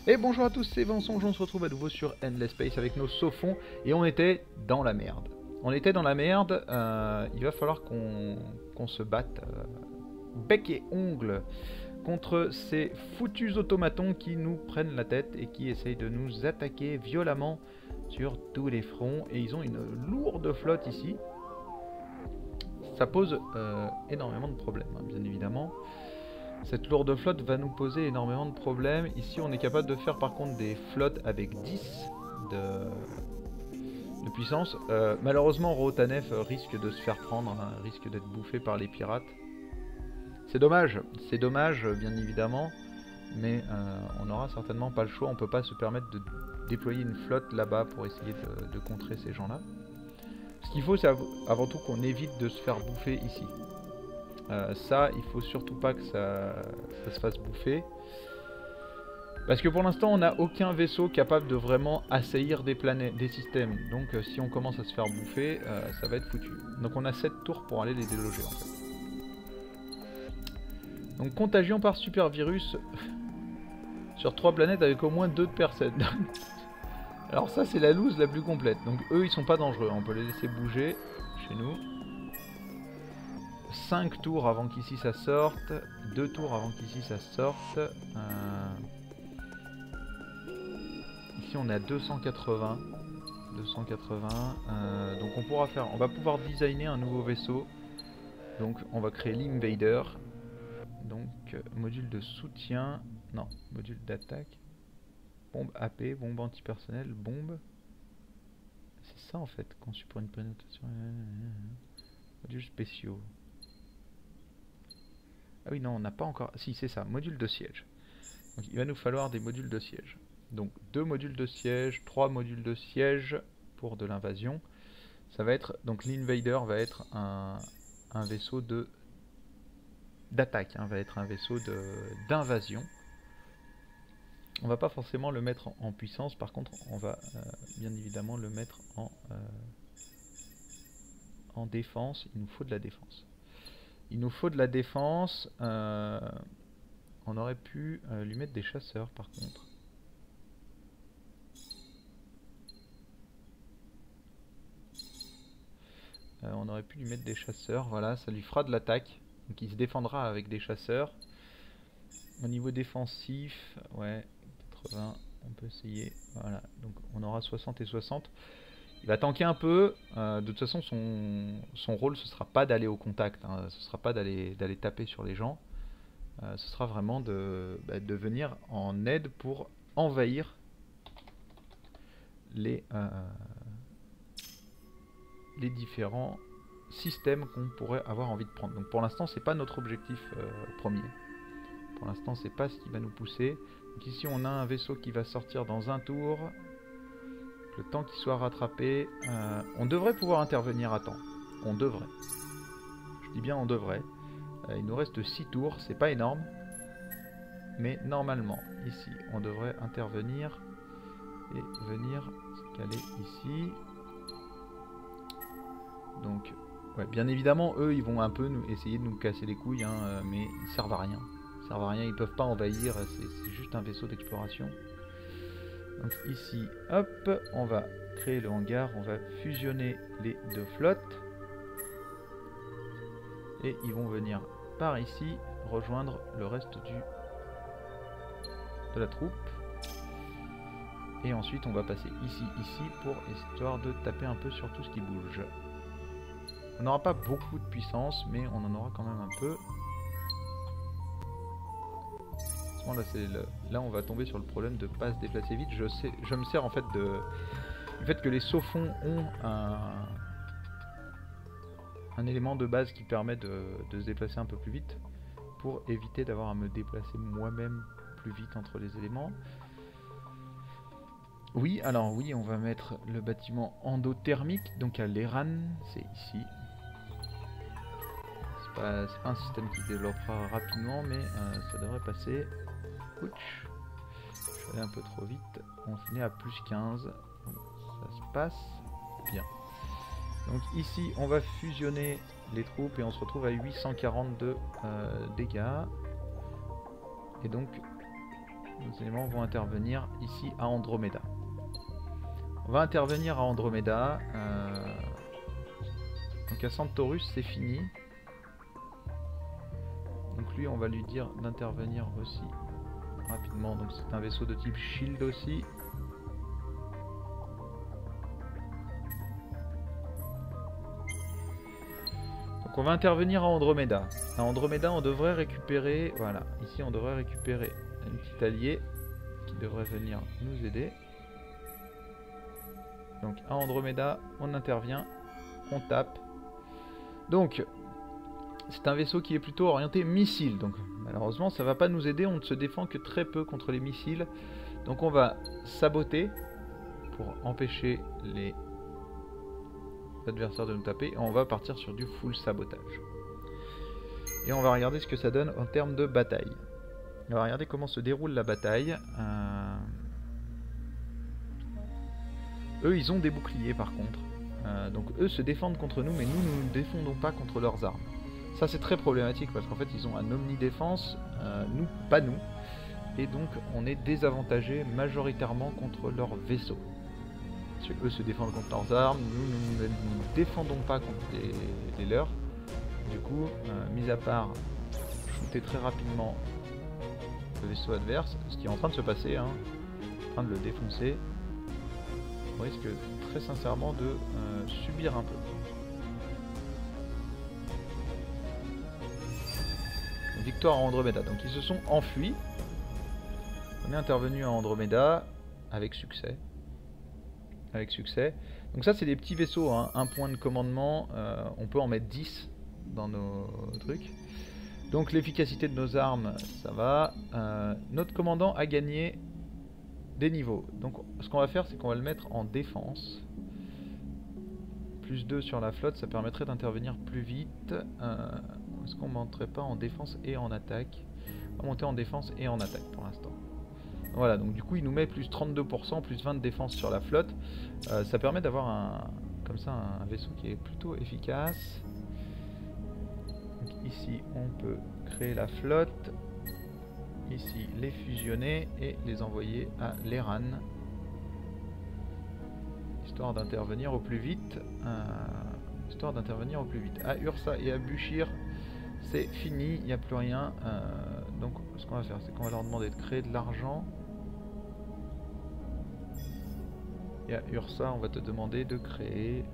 Et bonjour à tous, c'est Vincent, on se retrouve à nouveau sur Endless Space avec nos saufons et on était dans la merde. On était dans la merde, il va falloir qu'on se batte bec et ongle contre ces foutus automatons qui nous prennent la tête et qui essayent de nous attaquer violemment sur tous les fronts. Et ils ont une lourde flotte ici. Ça pose énormément de problèmes, hein, bien évidemment. Cette lourde flotte va nous poser énormément de problèmes. Ici, on est capable de faire par contre des flottes avec 10 de puissance. Malheureusement, Rotanef risque de se faire prendre, hein, risque d'être bouffé par les pirates. C'est dommage, bien évidemment. Mais on n'aura certainement pas le choix. On ne peut pas se permettre de déployer une flotte là-bas pour essayer de contrer ces gens-là. Ce qu'il faut, c'est avant tout qu'on évite de se faire bouffer ici. Ça, il faut surtout pas que ça se fasse bouffer. Parce que pour l'instant, on n'a aucun vaisseau capable de vraiment assaillir des planètes, des systèmes. Donc si on commence à se faire bouffer, ça va être foutu. Donc on a 7 tours pour aller les déloger en fait. Donc contagion par super virus sur 3 planètes avec au moins 2 personnes. Alors ça, c'est la loose la plus complète. Donc eux, ils sont pas dangereux, on peut les laisser bouger chez nous. 5 tours avant qu'ici ça sorte, 2 tours avant qu'ici ça sorte. Ici on est à 280. Donc on va pouvoir designer un nouveau vaisseau. Donc on va créer l'Invader. Donc module de soutien, non, module d'attaque. Bombe AP, bombe antipersonnel, bombe. C'est ça en fait, conçu pour une pénétration. Modules spéciaux. Ah oui, non, on n'a pas encore... Si, c'est ça, module de siège. Donc il va nous falloir des modules de siège. Donc 2 modules de siège, 3 modules de siège pour de l'invasion. Ça va être... Donc l'Invader va être un vaisseau d'attaque, hein, va être un vaisseau d'invasion. On va pas forcément le mettre en puissance, par contre on va bien évidemment le mettre en défense. Il nous faut de la défense. Il nous faut de la défense. On aurait pu lui mettre des chasseurs par contre. On aurait pu lui mettre des chasseurs. Voilà, ça lui fera de l'attaque. Donc il se défendra avec des chasseurs. Au niveau défensif, ouais, 80, on peut essayer. Voilà, donc on aura 60 et 60. Il va tanker un peu. De toute façon, son rôle, ce sera pas d'aller au contact. Hein, ce sera pas d'aller taper sur les gens. Ce sera vraiment de venir en aide pour envahir les différents systèmes qu'on pourrait avoir envie de prendre. Donc pour l'instant, c'est pas notre objectif premier. Pour l'instant, c'est pas ce qui va nous pousser. Donc ici, on a un vaisseau qui va sortir dans un tour. Le temps qu'il soit rattrapé, on devrait pouvoir intervenir à temps. On devrait. Je dis bien on devrait. Il nous reste 6 tours, c'est pas énorme. Mais normalement, ici, on devrait intervenir et venir se caler ici. Donc, ouais, bien évidemment, eux, ils vont un peu essayer de nous casser les couilles, hein, mais ils servent à rien. Ils servent à rien, ils peuvent pas envahir, c'est juste un vaisseau d'exploration. Donc ici, hop, on va créer le hangar, on va fusionner les 2 flottes. Et ils vont venir par ici rejoindre le reste de la troupe. Et ensuite on va passer ici pour histoire de taper un peu sur tout ce qui bouge. On n'aura pas beaucoup de puissance, mais on en aura quand même un peu. Là on va tomber sur le problème de ne pas se déplacer vite. Je me sers en fait du fait que les saufons ont un élément de base qui permet de se déplacer un peu plus vite pour éviter d'avoir à me déplacer moi-même plus vite entre les éléments. Oui, alors oui, on va mettre le bâtiment endothermique, donc à l'Eran, c'est ici. C'est pas un système qui se développera rapidement, mais ça devrait passer. Ouch. Je suis allé un peu trop vite. On finit à plus 15. Donc ça se passe bien. Donc ici, on va fusionner les troupes et on se retrouve à 842 dégâts. Et donc, nos éléments vont intervenir ici à Andromeda. On va intervenir à Andromeda. Donc à Centaurus, c'est fini. Donc lui, on va lui dire d'intervenir aussi rapidement. Donc c'est un vaisseau de type Shield aussi. Donc on va intervenir à Andromeda. À Andromeda, on devrait récupérer... Voilà, ici on devrait récupérer un petit allié qui devrait venir nous aider. Donc à Andromeda, on intervient, on tape. Donc, c'est un vaisseau qui est plutôt orienté missile. Donc malheureusement, ça va pas nous aider, on ne se défend que très peu contre les missiles. Donc on va saboter pour empêcher les adversaires de nous taper. Et on va partir sur du full sabotage. Et on va regarder ce que ça donne en termes de bataille. On va regarder comment se déroule la bataille. Eux, ils ont des boucliers par contre. Donc eux se défendent contre nous, mais nous ne nous défendons pas contre leurs armes. Ça c'est très problématique parce qu'en fait ils ont un omnidéfense, nous pas nous. Et donc on est désavantagé majoritairement contre leurs vaisseaux. Parce que eux se défendent contre leurs armes, nous ne nous défendons pas contre les leurs. Du coup, mis à part shooter très rapidement le vaisseau adverse, ce qui est en train de se passer, hein, en train de le défoncer, on risque très sincèrement de subir un peu. Victoire à Andromeda, donc ils se sont enfuis. On est intervenu à Andromeda avec succès. Avec succès. Donc ça c'est des petits vaisseaux, hein. Un point de commandement, on peut en mettre 10 dans nos trucs. Donc l'efficacité de nos armes, ça va. Notre commandant a gagné des niveaux. Donc ce qu'on va faire, c'est qu'on va le mettre en défense. Plus 2 sur la flotte, ça permettrait d'intervenir plus vite. Est-ce qu'on ne monterait pas en défense et en attaque? On va monter en défense et en attaque pour l'instant. Voilà, donc du coup il nous met plus 32%, plus 20 de défense sur la flotte. Ça permet d'avoir comme ça un vaisseau qui est plutôt efficace. Donc ici on peut créer la flotte. Ici les fusionner et les envoyer à l'Eran. Histoire d'intervenir au plus vite. À Ursa et à Bushir, c'est fini, il n'y a plus rien. Donc ce qu'on va faire, c'est qu'on va leur demander de créer de l'argent. Et à Ursa, on va te demander de créer...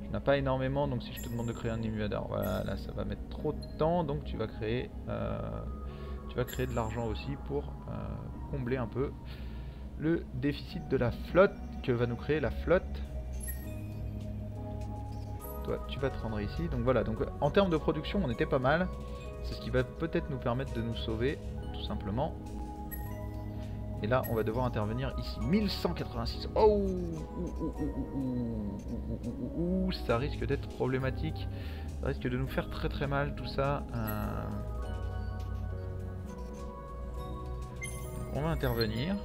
Tu n'as pas énormément, donc si je te demande de créer un émulateur, voilà, là ça va mettre trop de temps, donc tu vas créer de l'argent aussi pour combler un peu le déficit de la flotte que va nous créer la flotte. Toi, tu vas te rendre ici. Donc voilà, donc en termes de production, on était pas mal. C'est ce qui va peut-être nous permettre de nous sauver, tout simplement. Et là, on va devoir intervenir ici. 1186. Oh, ça risque d'être problématique. Ça risque de nous faire très très mal tout ça. On va intervenir.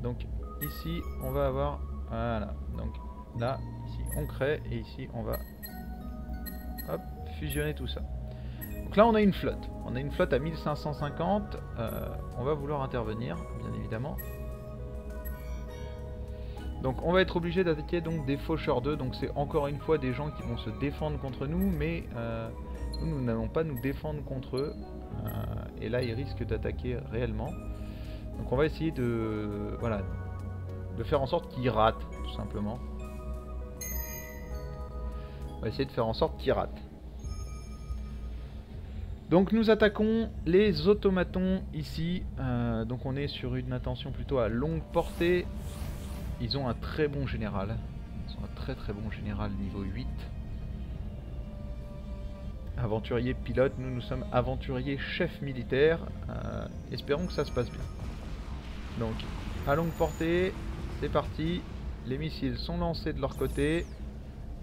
Donc ici, on va avoir... Voilà. Donc là, ici, on crée. Et ici, on va... Hop, fusionner tout ça. Donc là on a une flotte. On a une flotte à 1550. On va vouloir intervenir, bien évidemment. Donc on va être obligé d'attaquer donc des faucheurs 2. Donc c'est encore une fois des gens qui vont se défendre contre nous. Mais nous n'allons pas nous défendre contre eux. Et là ils risquent d'attaquer réellement. Donc on va essayer de... Voilà. De faire en sorte qu'ils ratent, tout simplement. On va essayer de faire en sorte qu'ils ratent. Donc nous attaquons les automatons ici. Donc on est sur une attention plutôt à longue portée. Ils ont un très bon général. Ils ont un très très bon général niveau 8. Aventurier pilote, nous sommes aventuriers chef militaire. Espérons que ça se passe bien. Donc à longue portée, c'est parti. Les missiles sont lancés de leur côté.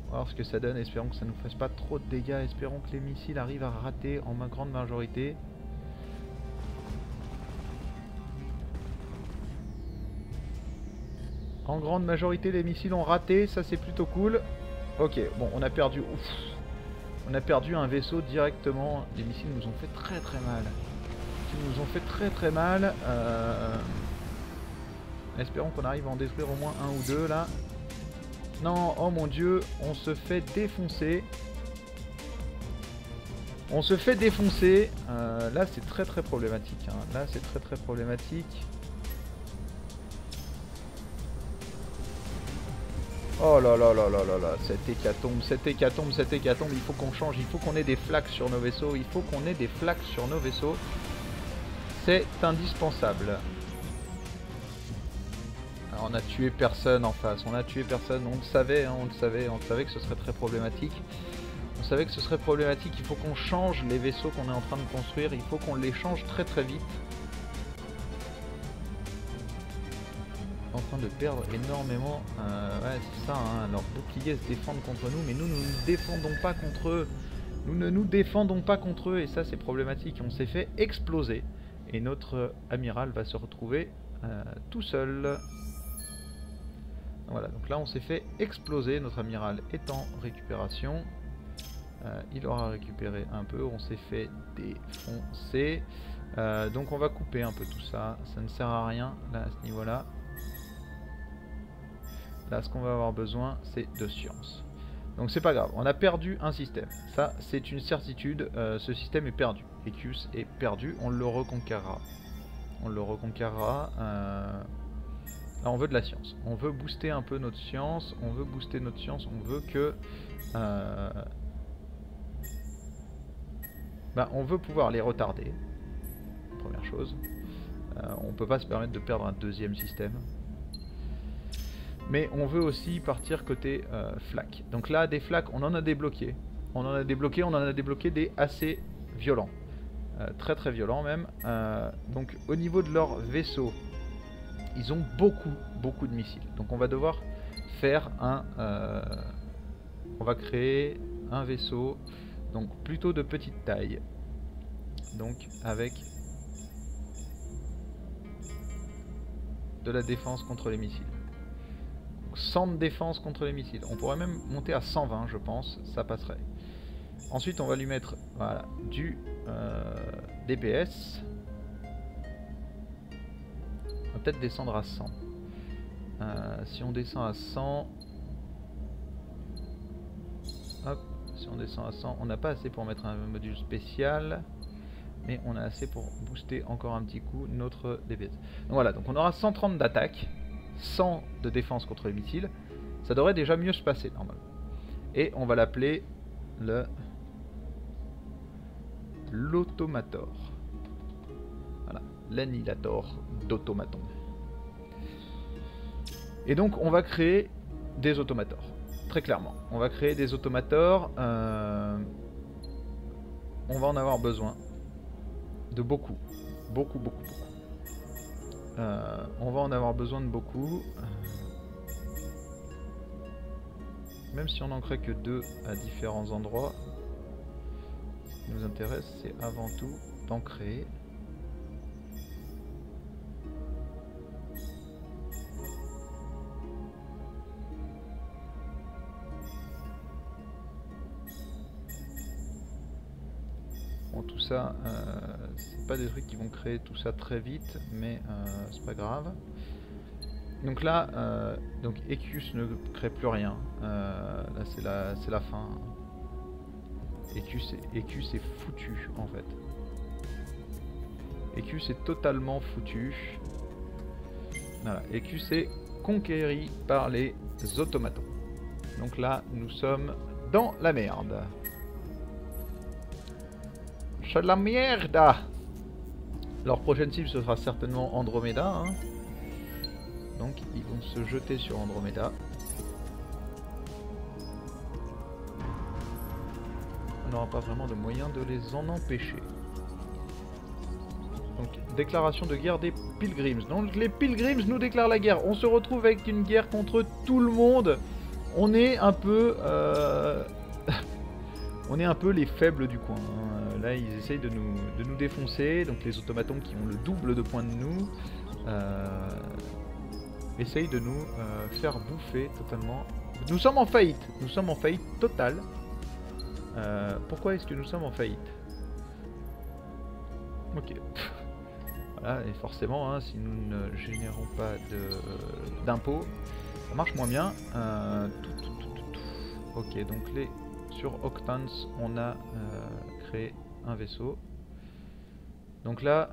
On va voir ce que ça donne, espérons que ça ne nous fasse pas trop de dégâts, espérons que les missiles arrivent à rater en grande majorité. En grande majorité les missiles ont raté, ça c'est plutôt cool. Ok, bon on a perdu, on a perdu un vaisseau directement, les missiles nous ont fait très très mal. ont fait très très mal. Espérons qu'on arrive à en détruire au moins un ou deux là. Non, oh mon dieu, on se fait défoncer. On se fait défoncer. Là c'est très très problématique. Hein. Là c'est très très problématique. Oh là là là là là là, cette hécatombe, cette hécatombe, cette hécatombe, il faut qu'on change, il faut qu'on ait des flaques sur nos vaisseaux, il faut qu'on ait des flaques sur nos vaisseaux. C'est indispensable. Alors, on a tué personne en face, on a tué personne, on le savait, hein, on le savait que ce serait très problématique. On savait que ce serait problématique, il faut qu'on change les vaisseaux qu'on est en train de construire, il faut qu'on les change très très vite. En train de perdre énormément. Ouais, c'est ça, hein. Leurs boucliers se défendent contre nous, mais nous ne nous défendons pas contre eux. Nous ne nous défendons pas contre eux, et ça c'est problématique. On s'est fait exploser, et notre amiral va se retrouver tout seul. Voilà, donc là on s'est fait exploser, notre amiral est en récupération. Il aura récupéré un peu, on s'est fait défoncer. Donc on va couper un peu tout ça, ça ne sert à rien là à ce niveau-là. Là, ce qu'on va avoir besoin, c'est de science. Donc c'est pas grave, on a perdu un système. Ça, c'est une certitude, ce système est perdu. Ecus est perdu, on le reconquérera. On le reconquérera. Là, on veut de la science. On veut booster un peu notre science. On veut booster notre science. On veut que... on veut pouvoir les retarder. Première chose. On peut pas se permettre de perdre un deuxième système. Mais on veut aussi partir côté flaques. Donc là, des flaques, on en a débloqué. On en a débloqué des assez violents. Très très violents même. Donc au niveau de leur vaisseau, ils ont beaucoup de missiles. Donc on va devoir faire un... on va créer un vaisseau, donc plutôt de petite taille. Donc avec de la défense contre les missiles. 100 de défense contre les missiles. On pourrait même monter à 120, je pense, ça passerait. Ensuite, on va lui mettre voilà, du DPS. On va peut-être descendre à 100. Si on descend à 100... Hop, si on descend à 100, on n'a pas assez pour mettre un module spécial. Mais on a assez pour booster encore un petit coup notre DPS. Donc voilà, donc on aura 130 d'attaque. 100 de défense contre les missiles, ça devrait déjà mieux se passer normalement. Et on va l'appeler l'automator. Voilà, l'annihilator d'automaton. Et donc on va créer des automators, très clairement. On va créer des automators. On va en avoir besoin de beaucoup. On va en avoir besoin de beaucoup. Même si on n'en crée que 2 à différents endroits, ce qui nous intéresse, c'est avant tout d'en créer. Bon, tout ça, c'est pas des trucs qui vont créer tout ça très vite, mais c'est pas grave. Donc là, donc Ecus ne crée plus rien. Là, c'est la fin. Ecus est foutu en fait. Ecus est totalement foutu. Voilà, Ecus est conquéri par les automatons. Donc là, nous sommes dans la merde. C'est de la merde. Leur prochaine cible, ce sera certainement Andromeda. Hein. Donc ils vont se jeter sur Andromeda. On n'aura pas vraiment de moyen de les en empêcher. Donc déclaration de guerre des Pilgrims. Donc les Pilgrims nous déclarent la guerre. On se retrouve avec une guerre contre tout le monde. On est un peu... on est un peu les faibles du coin. Hein. Là ils essayent de nous défoncer. Donc les automatons qui ont le double de points de nous... essaye de nous faire bouffer totalement. Nous sommes en faillite. Nous sommes en faillite totale. Pourquoi est-ce que nous sommes en faillite? Ok. Voilà, et forcément, hein, si nous ne générons pas d'impôts, ça marche moins bien. Ok, donc sur Octans, on a créé un vaisseau. Donc là,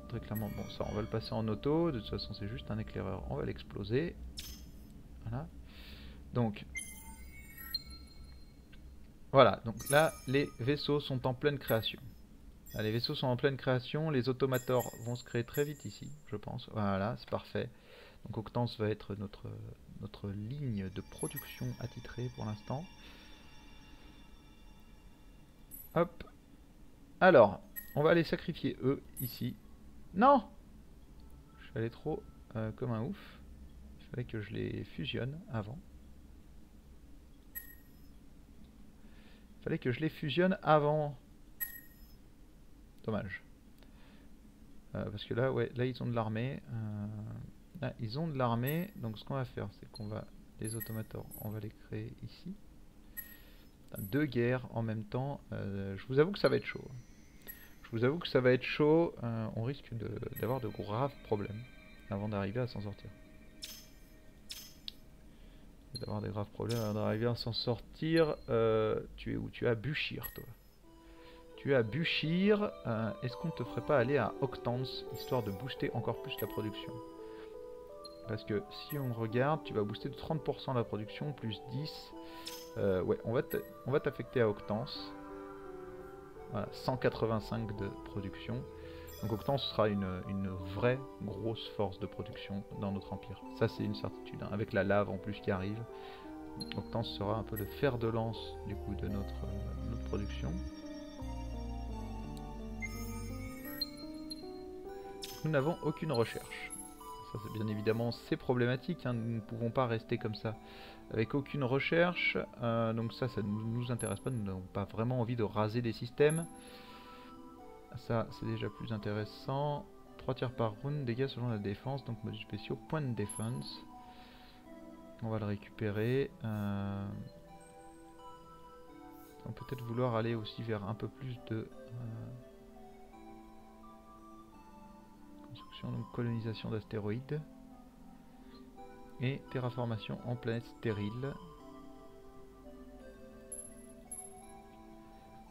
très clairement, bon, ça on va le passer en auto. De toute façon, c'est juste un éclaireur, on va l'exploser. Voilà. Donc, voilà. Donc là, les vaisseaux sont en pleine création. Là, les vaisseaux sont en pleine création. Les automators vont se créer très vite ici, je pense. Voilà, c'est parfait. Donc Octans va être notre ligne de production attitrée pour l'instant. Hop. Alors, on va aller sacrifier eux ici. Non! Je suis allé trop comme un ouf. Il fallait que je les fusionne avant. Il fallait que je les fusionne avant. Dommage. Parce que là, ouais, là ils ont de l'armée. Là, ils ont de l'armée. Donc ce qu'on va faire, c'est qu'on va... Les automators, on va les créer ici. Deux guerres en même temps. Je vous avoue que ça va être chaud. Je vous avoue que ça va être chaud. On risque d'avoir de graves problèmes avant d'arriver à s'en sortir. D'avoir des graves problèmes avant d'arriver à s'en sortir. Tu es où? Tu es à Bushir, toi. Tu es à Bushir. Est-ce qu'on ne te ferait pas aller à Octans, histoire de booster encore plus la production? Parce que si on regarde, tu vas booster de 30% la production, plus 10. Ouais, on va t'affecter à Octans. Voilà, 185 de production. Donc Octans sera une vraie grosse force de production dans notre empire. Ça c'est une certitude, hein. Avec la lave en plus qui arrive, Octans sera un peu le fer de lance du coup de notre production. Nous n'avons aucune recherche. Ça c'est bien évidemment c'est problématique, hein. Nous ne pouvons pas rester comme ça avec aucune recherche. Donc ça ne nous intéresse pas, nous n'avons pas vraiment envie de raser des systèmes. Ça c'est déjà plus intéressant. 3 tirs par round, dégâts selon la défense, donc modules spéciaux, point de défense. On va le récupérer. On peut peut-être vouloir aller aussi vers un peu plus de construction, donc colonisation d'astéroïdes. Et terraformation en planète stérile.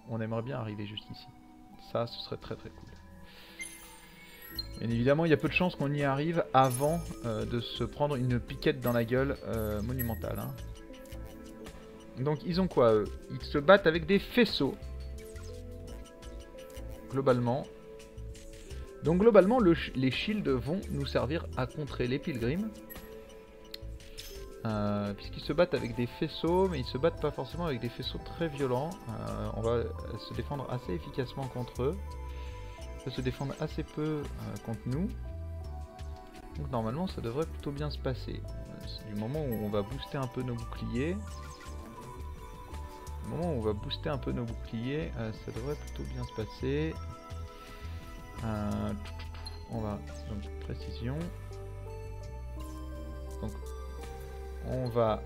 On aimerait bien arriver juste ici. Ça, ce serait très très cool. Bien évidemment, il y a peu de chances qu'on y arrive avant de se prendre une piquette dans la gueule monumentale. Hein. Donc ils ont quoi eux? Ils se battent avec des faisceaux. Globalement. Donc globalement, les shields vont nous servir à contrer les pilgrims. Puisqu'ils se battent avec des faisceaux, mais ils se battent pas forcément avec des faisceaux très violents. On va se défendre assez efficacement contre eux. On peut se défendre assez peu contre nous. Donc normalement ça devrait plutôt bien se passer. Du moment où on va booster un peu nos boucliers. Du moment où on va booster un peu nos boucliers, ça devrait plutôt bien se passer. On va donc précision. Donc on va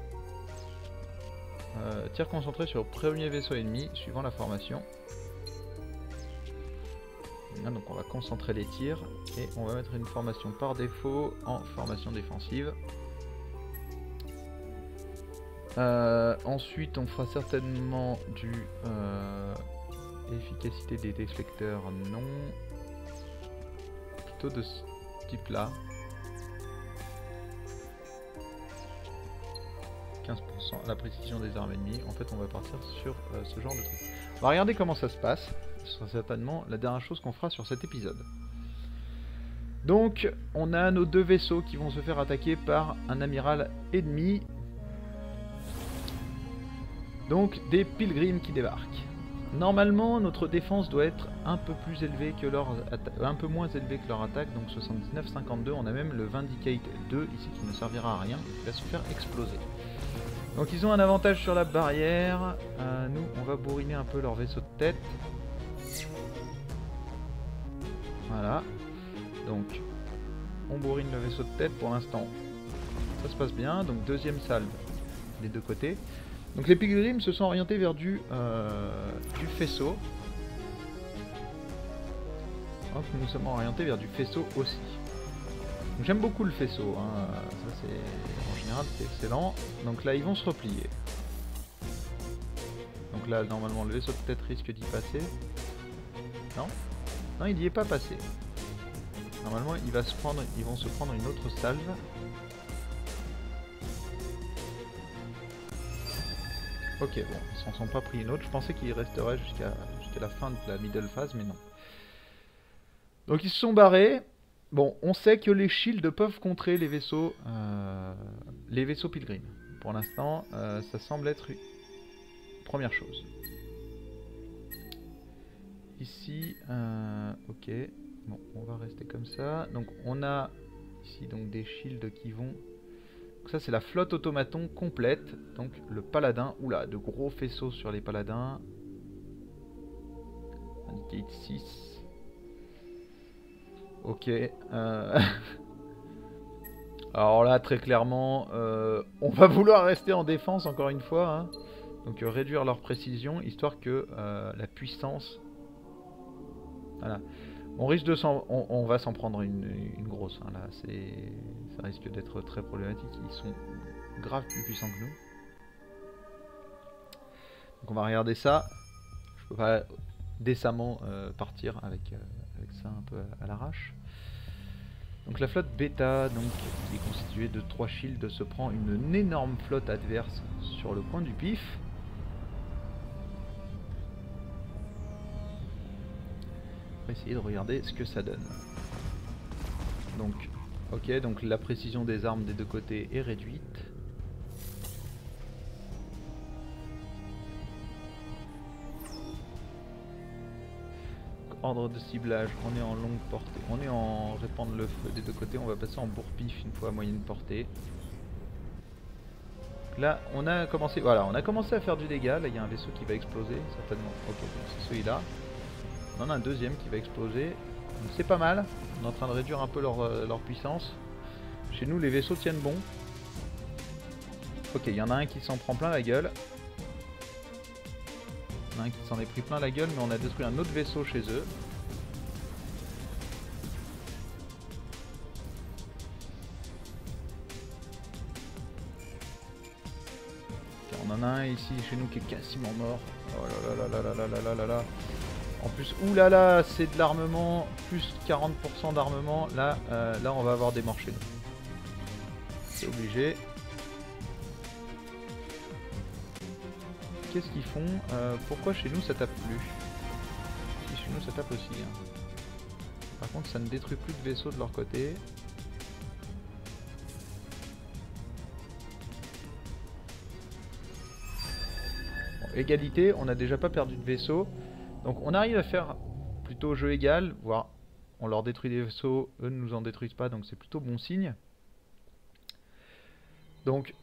tir concentré sur le premier vaisseau ennemi suivant la formation. Là, donc on va concentrer les tirs et on va mettre une formation par défaut en formation défensive. Ensuite on fera certainement du efficacité des déflecteurs, non. Plutôt de ce type là. 15% la précision des armes ennemies. En fait on va partir sur ce genre de truc. On va regarder comment ça se passe. Ce sera certainement la dernière chose qu'on fera sur cet épisode. Donc on a nos deux vaisseaux qui vont se faire attaquer par un amiral ennemi. Donc des pilgrims qui débarquent. Normalement notre défense doit être un peu plus élevée que leur un peu moins élevée que leur attaque, donc 79-52. On a même le Vindicate 2 ici qui ne servira à rien, qui va se faire exploser. Donc ils ont un avantage sur la barrière. Nous on va bourriner un peu leur vaisseau de tête. Voilà. Donc on bourrine le vaisseau de tête pour l'instant. Ça se passe bien. Donc deuxième salve des deux côtés. Donc les pilgrims se sont orientés vers du faisceau. Donc nous sommes orientés vers du faisceau aussi. J'aime beaucoup le faisceau, hein. Ça c'est en général c'est excellent. Donc là ils vont se replier. Donc là normalement le vaisseau de tête risque d'y passer. Non? Non, il n'y est pas passé. Normalement ils vont se prendre une autre salve. Ok, bon, ils s'en sont pas pris une autre. Je pensais qu'il resterait jusqu'à la fin de la middle phase, mais non. Donc ils se sont barrés. Bon, on sait que les shields peuvent contrer les vaisseaux pilgrims. Pour l'instant, ça semble être une première chose. Ici, ok. Bon, on va rester comme ça. Donc on a ici donc des shields qui vont... Donc ça c'est la flotte automaton complète. Donc le paladin. Oula, de gros faisceaux sur les paladins. Indicate 6. Ok. Alors là très clairement on va vouloir rester en défense encore une fois. Hein. Donc réduire leur précision histoire que la puissance... Voilà. On risque de on va s'en prendre une grosse. Hein, là, ça risque d'être très problématique. Ils sont grave plus puissants que nous. Donc on va regarder ça. Je peux pas décemment partir avec ça un peu à l'arrache. Donc la flotte bêta, donc qui est constituée de 3 shields, se prend une énorme flotte adverse sur le coin du pif. On va essayer de regarder ce que ça donne. Donc, ok, donc la précision des armes des deux côtés est réduite. Donc, ordre de ciblage, on est en longue portée, on est en répandre le feu des deux côtés, on va passer en bourre-pif une fois à moyenne portée. Donc là, on a commencé, voilà, on a commencé à faire du dégât. Là, il y a un vaisseau qui va exploser, certainement. Ok, c'est celui-là. On en a un deuxième qui va exploser. C'est pas mal. On est en train de réduire un peu leur puissance. Chez nous, les vaisseaux tiennent bon. Ok, il y en a un qui s'en prend plein la gueule. Il y en a un qui s'en est pris plein la gueule, mais on a détruit un autre vaisseau chez eux. Okay, on en a un ici chez nous qui est quasiment mort. Oh là là là là là là là là là. En plus, oulala, c'est de l'armement, plus 40% d'armement. Là, là, on va avoir des morts chez nous. C'est obligé. Qu'est-ce qu'ils font? Pourquoi chez nous ça tape plus? Si chez nous ça tape aussi. Hein. Par contre, ça ne détruit plus de vaisseaux de leur côté. Bon, égalité, on n'a déjà pas perdu de vaisseau. Donc on arrive à faire plutôt jeu égal, voire on leur détruit des vaisseaux, eux ne nous en détruisent pas, donc c'est plutôt bon signe. Donc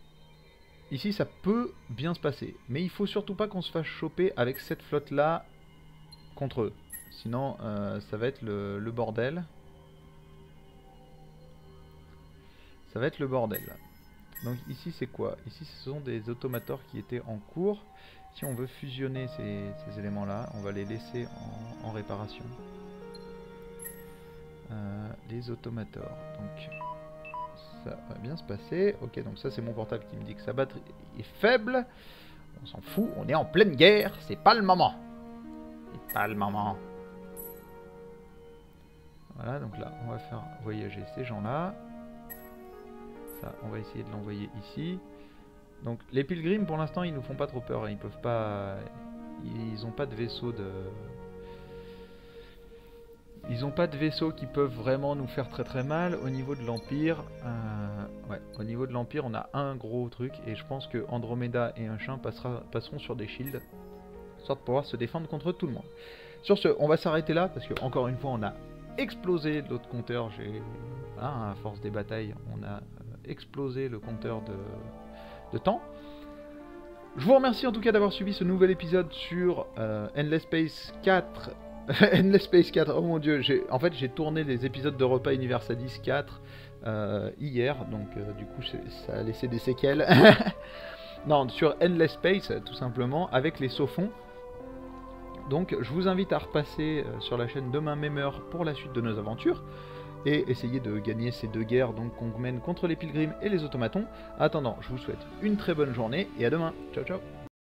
ici ça peut bien se passer, mais il faut surtout pas qu'on se fasse choper avec cette flotte là contre eux. Sinon ça va être le bordel. Ça va être le bordel. Donc ici c'est quoi? Ici ce sont des automators qui étaient en cours. Si on veut fusionner ces éléments là, on va les laisser en réparation. Les automators, donc ça va bien se passer. Ok, donc ça c'est mon portable qui me dit que sa batterie est faible. On s'en fout, on est en pleine guerre, c'est pas le moment. C'est pas le moment. Voilà, donc là on va faire voyager ces gens là. Ça, on va essayer de l'envoyer ici. Donc les pilgrims pour l'instant ils nous font pas trop peur, ils peuvent pas, ils ont pas de vaisseau ils ont pas de vaisseaux qui peuvent vraiment nous faire très mal. Au niveau de l'Empire, ouais, au niveau de l'Empire on a un gros truc et je pense que Andromeda et un chien passeront sur des shields, histoire de pouvoir se défendre contre tout le monde. Sur ce, on va s'arrêter là parce que encore une fois on a explosé l'autre compteur, à force des batailles on a explosé le compteur de temps. Je vous remercie en tout cas d'avoir suivi ce nouvel épisode sur Endless Space 4. Endless Space 4, oh mon dieu, en fait j'ai tourné les épisodes d'Europa Universalis 4 hier, donc du coup ça a laissé des séquelles. Non, sur Endless Space tout simplement, avec les sauts-fonds. Donc je vous invite à repasser sur la chaîne demain même heure pour la suite de nos aventures, et essayer de gagner ces 2 guerres donc qu'on mène contre les pilgrims et les automatons. En attendant, je vous souhaite une très bonne journée, et à demain. Ciao ciao.